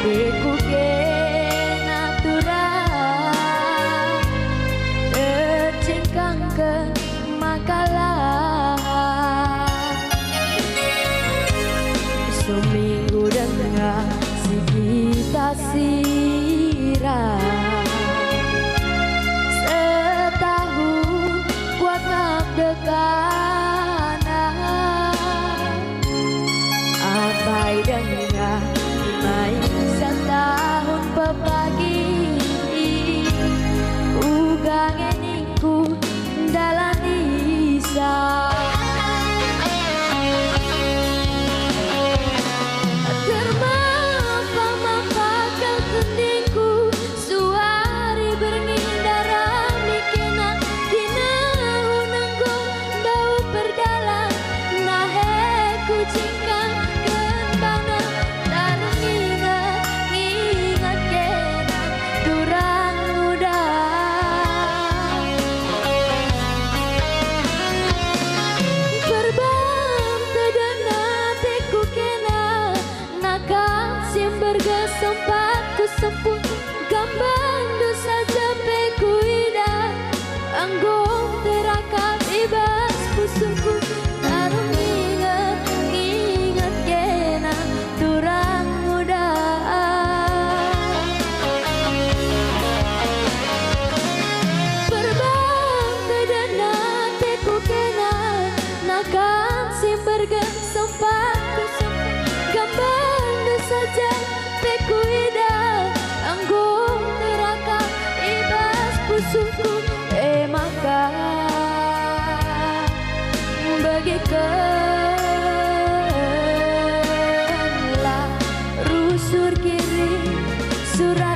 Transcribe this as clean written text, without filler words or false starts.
Deku kena turang tercengkang ke makalah. Seminggu dengan si kita sirah, setahun buat ngabdekanan. Abai dengan main setahun pepagi, ugang eningku dalam nisa. Sempat ku semput gambandu saja pekuida, anggong terakap ibas pusuku. Tarung ingat kena turang muda. Berbang kedana teku kena nakam simberga. Sempat ku semput gambandu saja pekuida, anggung terakam ibas pusuku. Maka bagikanlah rusur kiri surat